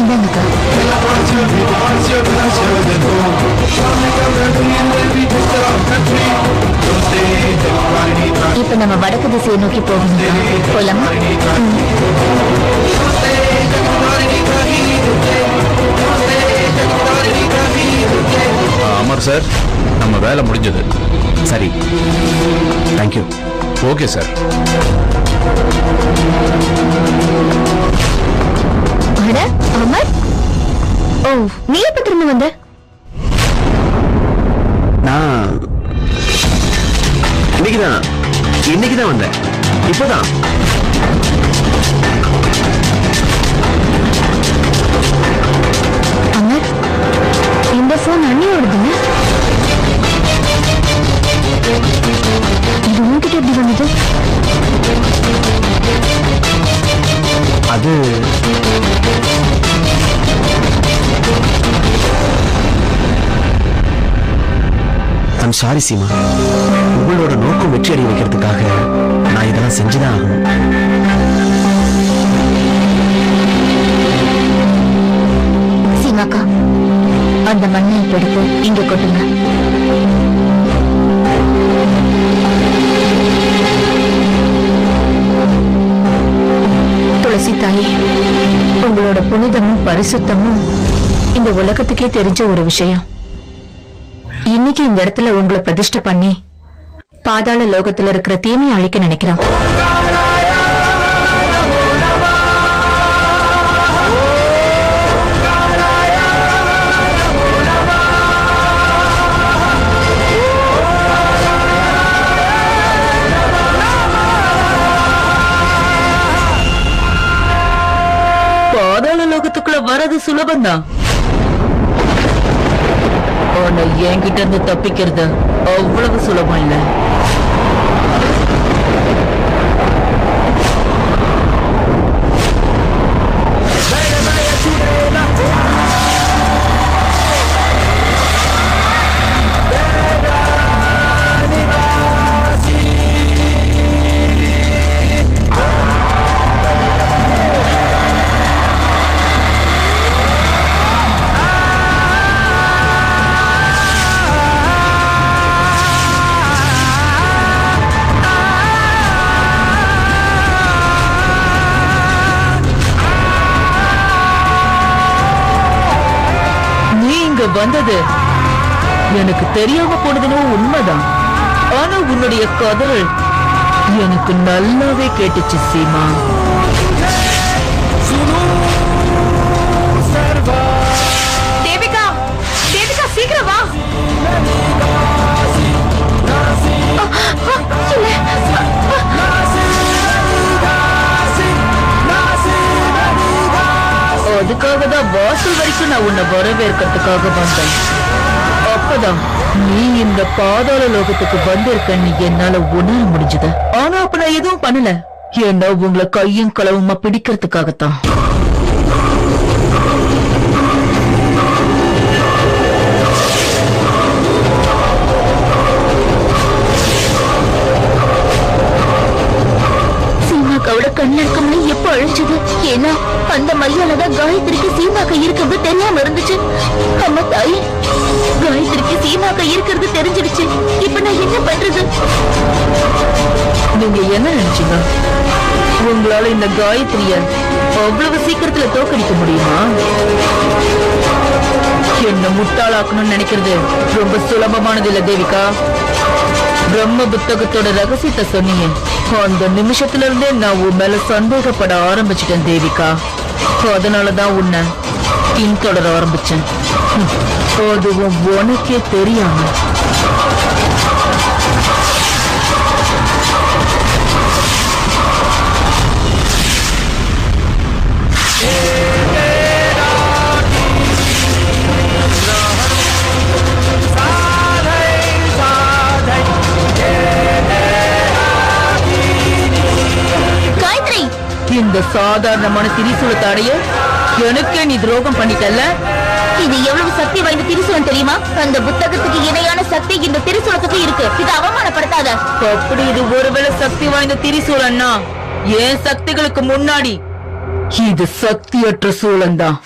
இந்தாங்கக்கா. இப்ப நம்ம வடக்கு திசையை நோக்கி போகணும். போலாமா? அமர் சார், நம்ம வேலை முடிஞ்சது. சரி, தேங்க்யூ. Okay sir. அமர், ஓ நீ எப்ப திரும்ப வந்த? நான் இன்னைக்குதான் வந்தேன். இப்பதான். அமர், இந்த போன் அண்ணியோடுதுங்க. இது உன்கிட்ட எப்படி வந்தது? அது ஐம் சாரி சீமா. உங்களோட நோக்கம் வெற்றி அடைய வைக்கிறதுக்காக நான் இதெல்லாம் செஞ்சுதான் ஆகணும். சீமாக்கா, அந்த மண்ணை எடுத்து இங்க கொட்டுங்க. துளசி தாயே, உங்களோட புனிதமும் பரிசுத்தமும் இந்த உலகத்துக்கே தெரிஞ்ச ஒரு விஷயம். இன்னைக்கு இந்த இடத்துல உங்களை பிரதிஷ்டை பண்ணி பாதாள லோகத்துல இருக்கிற தீமையை அழிக்க நினைக்கிறோம். பாதாள லோகத்துக்குள்ள வர்றது சுலபம்தான். ஆனா என்கிட்ட இருந்து தப்பிக்கிறது அவ்வளவு சுலபம் இல்ல. வந்தது எனக்கு தெரியாம போனதுன்னு உண்மைதான். ஆனா உன்னுடைய கதறல் எனக்கு நல்லாவே கேட்டுச்சு சீமா. தேவிகா, தேவிகா சீக்கிரம் வா. அதுக்காக தான் வாசல் வரைக்கும் நான் உன்னை வரவேற்கிறதுக்காக வந்தேன். அப்பதான் நீ இந்த பாதாள லோகத்துக்கு வந்திருக்கன்னு என்னால உணர முடிஞ்சது. ஆனா அப்ப நான் எதுவும் பண்ணல. ஏன்னா உங்களை கையும் களவுமா பிடிக்கிறதுக்காகத்தான். சீமாக்காவோட கண்ணடக்கம்னு எப்ப அழிஞ்சது? ஏன்னா அந்த மையாலதான் காயத்ரிக்கு சீமாக்கா இருக்கிறது தெரியாம இருந்துச்சு. அம்மா தாய், காயத்ரிக்கு சீமாக்கா இருக்கிறது தெரிஞ்சிடுச்சு. இப்ப நான் என்ன பண்றது? நீங்க என்ன நினைச்சீங்க? உங்களால இந்த காயத்ரிய அவ்வளவு சீக்கிரத்துல தோக்கடிக்க முடியுமா? என்ன முட்டாளாக்கணும்னு நினைக்கிறது ரொம்ப சுலபமானது இல்ல தேவிகா. பிரம்ம புத்தகத்தோட ரகசியத்தை சொன்னீங்க. அந்த நிமிஷத்துல இருந்தே நான் உன் மேல சந்தேகப்பட ஆரம்பிச்சிட்டேன் தேவிகா. அதனாலதான் உன்னை பின்தொடர ஆரம்பிச்சேன். அதுவும் உனக்கே தெரியாம. இந்த சாதாரணமான திரிசூலத்தை அடைய எனக்கே நீ துரோகம் பண்ணிட்டல்ல. இது எவ்வளவு சக்தி வாய்ந்த திரிசூலம் தெரியுமா? அந்த புத்தகத்துக்கு இணையான சக்தி இந்த திரிசூலத்துக்கு இருக்கு. இது அவமானப்படுத்தாத. அப்படி இது ஒருவேளை சக்தி வாய்ந்த திரிசூலம்னா என் சக்திகளுக்கு முன்னாடி இது சக்தியற்ற சூலம் தான்.